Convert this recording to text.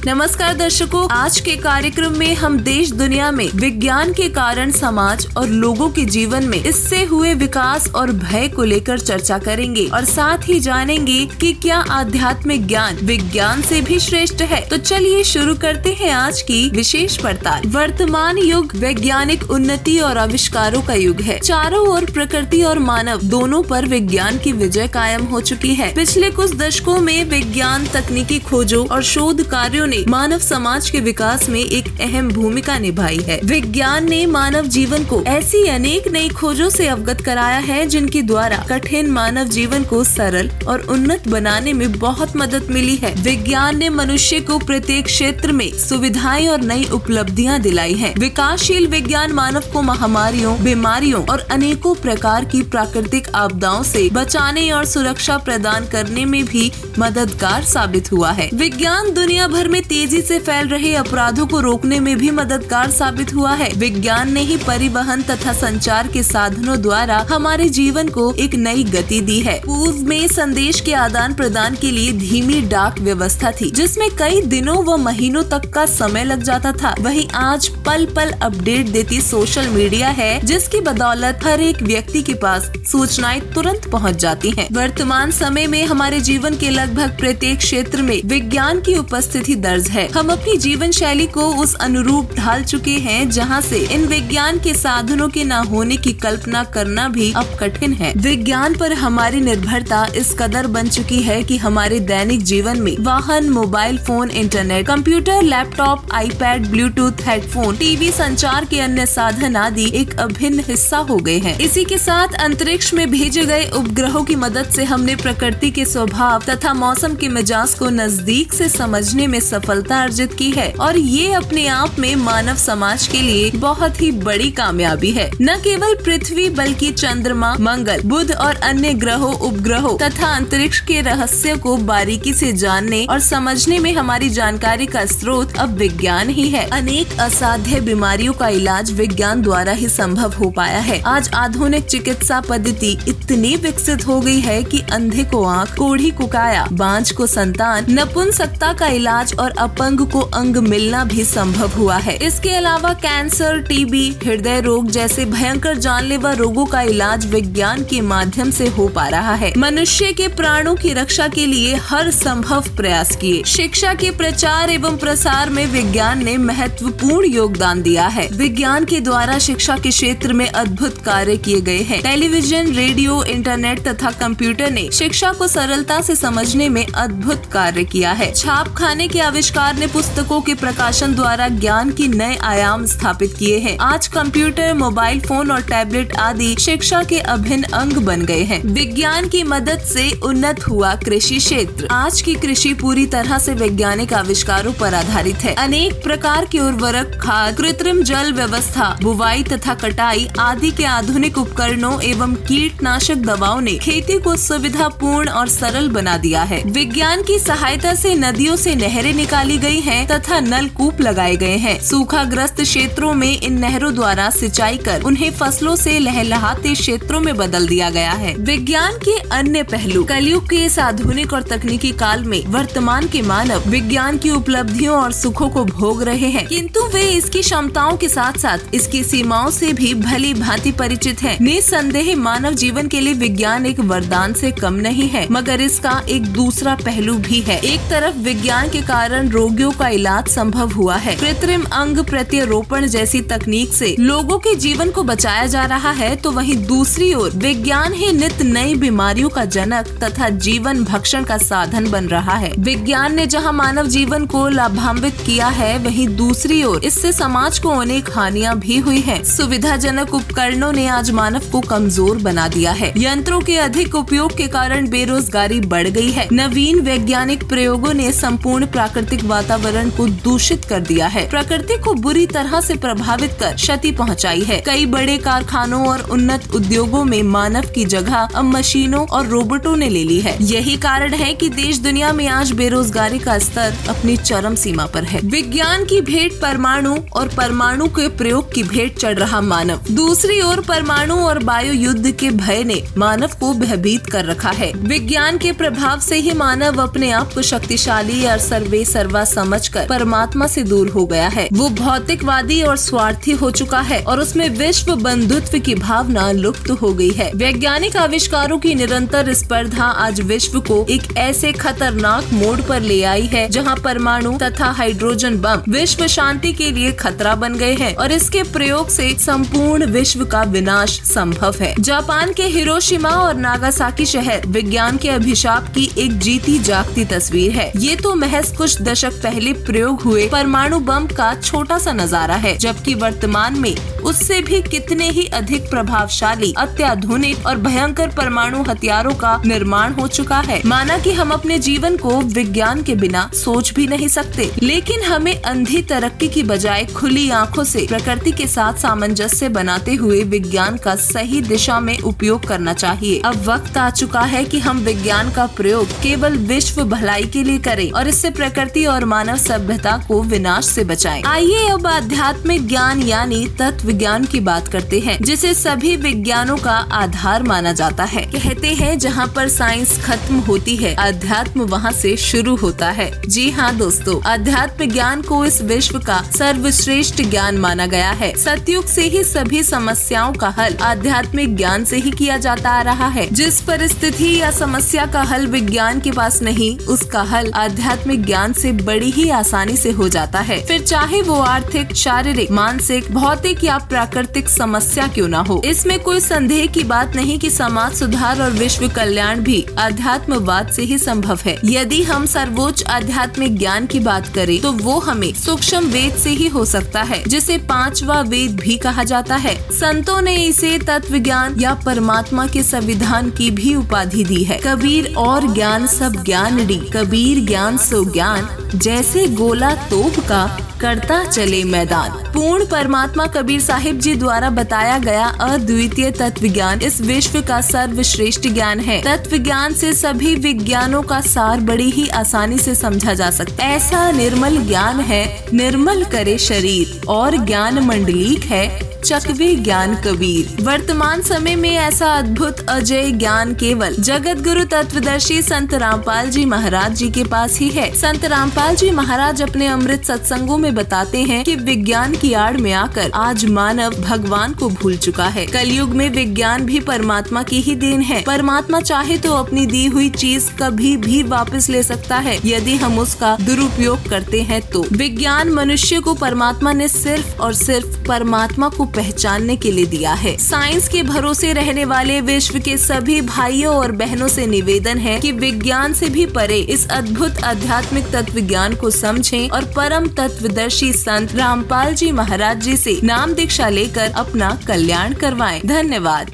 नमस्कार दर्शकों, आज के कार्यक्रम में हम देश दुनिया में विज्ञान के कारण समाज और लोगों के जीवन में इससे हुए विकास और भय को लेकर चर्चा करेंगे और साथ ही जानेंगे कि क्या आध्यात्मिक ज्ञान विज्ञान से भी श्रेष्ठ है। तो चलिए शुरू करते हैं आज की विशेष पड़ताल। वर्तमान युग वैज्ञानिक उन्नति और आविष्कारों का युग है। चारों ओर प्रकृति और मानव दोनों पर विज्ञान की विजय कायम हो चुकी है। पिछले कुछ दशकों में विज्ञान, तकनीकी खोजों और शोध कार्यों ने मानव समाज के विकास में एक अहम भूमिका निभाई है। विज्ञान ने मानव जीवन को ऐसी अनेक नई खोजों से अवगत कराया है जिनके द्वारा कठिन मानव जीवन को सरल और उन्नत बनाने में बहुत मदद मिली है। विज्ञान ने मनुष्य को प्रत्येक क्षेत्र में सुविधाएं और नई उपलब्धियां दिलाई हैं। विकासशील विज्ञान मानव को महामारियों, बीमारियों और अनेकों प्रकार की प्राकृतिक आपदाओं से बचाने और सुरक्षा प्रदान करने में भी मददगार साबित हुआ है। विज्ञान दुनिया भर में तेजी से फैल रहे अपराधों को रोकने में भी मददगार साबित हुआ है। विज्ञान ने ही परिवहन तथा संचार के साधनों द्वारा हमारे जीवन को एक नई गति दी है। पूर्व में संदेश के आदान प्रदान के लिए धीमी डाक व्यवस्था थी, जिसमें कई दिनों व महीनों तक का समय लग जाता था। वहीं आज पल पल अपडेट देती सोशल मीडिया है, जिसकी बदौलत हर एक व्यक्ति के पास सूचनाएं तुरंत पहुंच जाती हैं। वर्तमान समय में हमारे जीवन के लगभग प्रत्येक क्षेत्र में विज्ञान की उपस्थिति दर्ज है। हम अपनी जीवन शैली को उस अनुरूप ढाल चुके हैं जहां से इन विज्ञान के साधनों के न होने की कल्पना करना भी अब कठिन है। विज्ञान पर हमारी निर्भरता इस कदर बन चुकी है कि हमारे दैनिक जीवन में वाहन, mobile phone, internet, computer, laptop, iPad, Bluetooth, headphone, TV, संचार के अन्य साधन आदि एक अभिन्न हिस्सा हो गए हैं। इसी के साथ अंतरिक्ष में भेजे गए उपग्रहों की मदद से हमने प्रकृति के स्वभाव तथा मौसम के मिजाज को नजदीक से समझने में सफलता अर्जित की है और ये अपने आप में मानव समाज के लिए बहुत ही बड़ी कामयाबी है। न केवल पृथ्वी बल्कि चंद्रमा, मंगल, बुध और अन्य ग्रहों, उपग्रहों तथा अंतरिक्ष के रहस्य को बारीकी से जानने और समझने में हमारी जानकारी का स्रोत अब विज्ञान ही है। अनेक असाध्य बीमारियों का इलाज विज्ञान द्वारा ही संभव हो पाया है। आज आधुनिक चिकित्सा पद्धति इतनी विकसित हो गई है कि अंधे को आँख, कोढ़ी को काया, बांझ को संतान, नपुंसकता का इलाज और अपंग को अंग मिलना भी संभव हुआ है। इसके अलावा कैंसर, टीबी, हृदय रोग जैसे भयंकर जानलेवा रोगों का इलाज विज्ञान के माध्यम से हो पा रहा है। मनुष्य के प्राणों की रक्षा के लिए हर संभव प्रयास किए। शिक्षा के प्रचार एवं प्रसार में विज्ञान ने महत्वपूर्ण योगदान दिया है। विज्ञान के द्वारा शिक्षा के क्षेत्र में अद्भुत कार्य किए गए हैं। टेलीविजन, रेडियो, इंटरनेट तथा कंप्यूटर ने शिक्षा को सरलता से समझने में अद्भुत कार्य किया है। छापखाने के आविष्कार ने पुस्तकों के प्रकाशन द्वारा ज्ञान की नए आयाम स्थापित किए हैं। आज कंप्यूटर, मोबाइल फोन और टैबलेट आदि शिक्षा के अभिन्न अंग बन गए हैं। विज्ञान की मदद से उन्नत हुआ कृषि क्षेत्र। आज की कृषि पूरी तरह से वैज्ञानिक आविष्कारों पर आधारित है। अनेक प्रकार के उर्वरक, खाद, कृत्रिम जल व्यवस्था, बुवाई तथा कटाई आदि के आधुनिक उपकरणों एवं कीटनाशक दवाओं ने खेती को सुविधापूर्ण और सरल बना दिया है। विज्ञान की सहायता से नदियों से नहरें निकाली गई हैं तथा नलकूप लगाए गए हैं। सूखाग्रस्त क्षेत्रों में इन नहरों द्वारा सिंचाई कर उन्हें फसलों से लहलहाते क्षेत्रों में बदल दिया गया है। विज्ञान के अन्य पहलू। कलयुग के इस आधुनिक और तकनीकी काल में वर्तमान के मानव विज्ञान की उपलब्धियों और सुखों को भोग रहे हैं, किंतु वे इसकी क्षमताओं के साथ साथ इसकी सीमाओं से भी भली भांति परिचित हैं। निसंदेह मानव जीवन के लिए विज्ञान एक वरदान से कम नहीं है, मगर इसका एक दूसरा पहलू भी है। एक तरफ विज्ञान के कारण रोगियों का इलाज संभव हुआ है। कृत्रिम अंग प्रत्यारोपण जैसी तकनीक से लोगों के जीवन को बचाया जा रहा है, तो वहीं दूसरी ओर विज्ञान ही नित नई बीमारियों का जनक तथा जीवन भक्षण का साधन बन रहा है। विज्ञान ने जहां मानव जीवन को लाभान्वित किया है, वहीं दूसरी ओर इससे समाज को अनेक हानियां भी हुई हैं। सुविधाजनक उपकरणों ने आज मानव को कमजोर बना दिया है। यंत्रों के अधिक उपयोग के कारण बेरोजगारी बढ़ गई है। नवीन वैज्ञानिक प्रयोगों ने संपूर्ण प्राकृतिक वातावरण को दूषित कर दिया है। प्रकृति को बुरी तरह से प्रभावित कर क्षति पहुंचाई है। कई बड़े कारखानों और उन्नत उद्योगों में मानव की जगह अब मशीनों और रोबोटों ने ले ली है। यही कारण है कि देश दुनिया में आज बेरोजगारी का स्तर अपनी चरम सीमा पर है। विज्ञान की भेंट परमाणु और परमाणु के प्रयोग की भेंट चढ़ रहा मानव। दूसरी ओर परमाणु और वायु युद्ध के भय ने मानव को भयभीत कर रखा है। विज्ञान के प्रभाव से ही मानव अपने आप को शक्तिशाली और सर्वे सर्वा समझकर परमात्मा से दूर हो गया है। वो भौतिकवादी और स्वार्थी हो चुका है और उसमें विश्व बंधुत्व की भावना लुप्त हो गई है। वैज्ञानिक आविष्कारों की निरंतर स्पर्धा आज विश्व को एक ऐसे खतरनाक मोड़ पर ले आई है जहां परमाणु तथा हाइड्रोजन बम विश्व शांति के लिए खतरा बन गए हैं और इसके प्रयोग से संपूर्ण विश्व का विनाश संभव है। जापान के हिरोशिमा और नागासाकी शहर विज्ञान के अभिशाप की एक जीती जागती तस्वीर है। ये तो महज कुछ दशक पहले प्रयोग हुए परमाणु बम का छोटा सा नजारा है, जबकि वर्तमान में उससे भी कितने ही अधिक प्रभावशाली, अत्याधुनिक और भयंकर परमाणु हथियारों का निर्माण हो चुका है। माना कि हम अपने जीवन को विज्ञान के बिना सोच भी नहीं सकते, लेकिन हमें अंधी तरक्की की बजाय खुली आंखों से प्रकृति के साथ सामंजस्य बनाते हुए विज्ञान का सही दिशा में उपयोग करना चाहिए। अब वक्त आ चुका है कि हम विज्ञान का प्रयोग केवल विश्व भलाई के लिए करें और इससे प्रकृति और मानव सभ्यता को विनाश से बचाएं। आइए अब आध्यात्मिक ज्ञान यानी तत्व विज्ञान की बात करते हैं, जिसे सभी विज्ञानों का आधार माना जाता है। कहते हैं जहाँ पर साइंस खत्म होती है, अध्यात्म वहाँ से शुरू होता है। जी हाँ दोस्तों, अध्यात्म ज्ञान को इस विश्व का सर्वश्रेष्ठ ज्ञान माना गया है। सतयुग से ही सभी समस्याओं का हल आध्यात्मिक ज्ञान से ही किया जाता आ रहा है। जिस परिस्थिति या समस्या का हल विज्ञान के पास नहीं, उसका हल आध्यात्मिक ज्ञान से बड़ी ही आसानी से हो जाता है। फिर चाहे वो आर्थिक, शारीरिक, मानसिक, भौतिक या प्राकृतिक समस्या क्यों ना हो। इसमें कोई संदेह की बात नहीं कि समाज सुधार और विश्व कल्याण भी अध्यात्मवाद से ही संभव है। यदि हम सर्वोच्च आध्यात्मिक ज्ञान की बात करें तो वो हमें सूक्ष्म वेद से ही हो सकता है, जिसे पांचवा वेद भी कहा जाता है। संतों ने इसे तत्व ज्ञान या परमात्मा के संविधान की भी उपाधि दी है। कबीर और ज्ञान सब ज्ञानड़ी, कबीर ज्ञान सो ज्ञान, जैसे गोला तोप का करता चले मैदान। पूर्ण परमात्मा कबीर साहिब जी द्वारा बताया गया अद्वितीय तत्व ज्ञान इस विश्व का सर्वश्रेष्ठ ज्ञान है। तत्व ज्ञान से सभी विज्ञानों का सार बड़ी ही आसानी से समझा जा सकता है। ऐसा निर्मल ज्ञान है, निर्मल करे शरीर, और ज्ञान मंडलीक है चकवे ज्ञान कबीर। वर्तमान समय में ऐसा अद्भुत अजय ज्ञान केवल जगत गुरु तत्वदर्शी संत रामपाल जी महाराज जी के पास ही है। संत रामपाल जी महाराज अपने अमृत सत्संगों में बताते हैं कि विज्ञान की आड़ में आकर आज मानव भगवान को भूल चुका है। कलयुग में विज्ञान भी परमात्मा की ही देन है। परमात्मा चाहे तो अपनी दी हुई चीज कभी भी वापस ले सकता है, यदि हम उसका दुरुपयोग करते हैं तो। विज्ञान मनुष्य को परमात्मा ने सिर्फ और सिर्फ परमात्मा को पहचानने के लिए दिया है। साइंस के भरोसे रहने वाले विश्व के सभी भाइयों और बहनों से निवेदन है कि विज्ञान से भी परे इस अद्भुत आध्यात्मिक तत्व ज्ञान को समझें और परम तत्वदर्शी संत रामपाल जी महाराज जी से नाम दीक्षा लेकर अपना कल्याण करवाएं। धन्यवाद।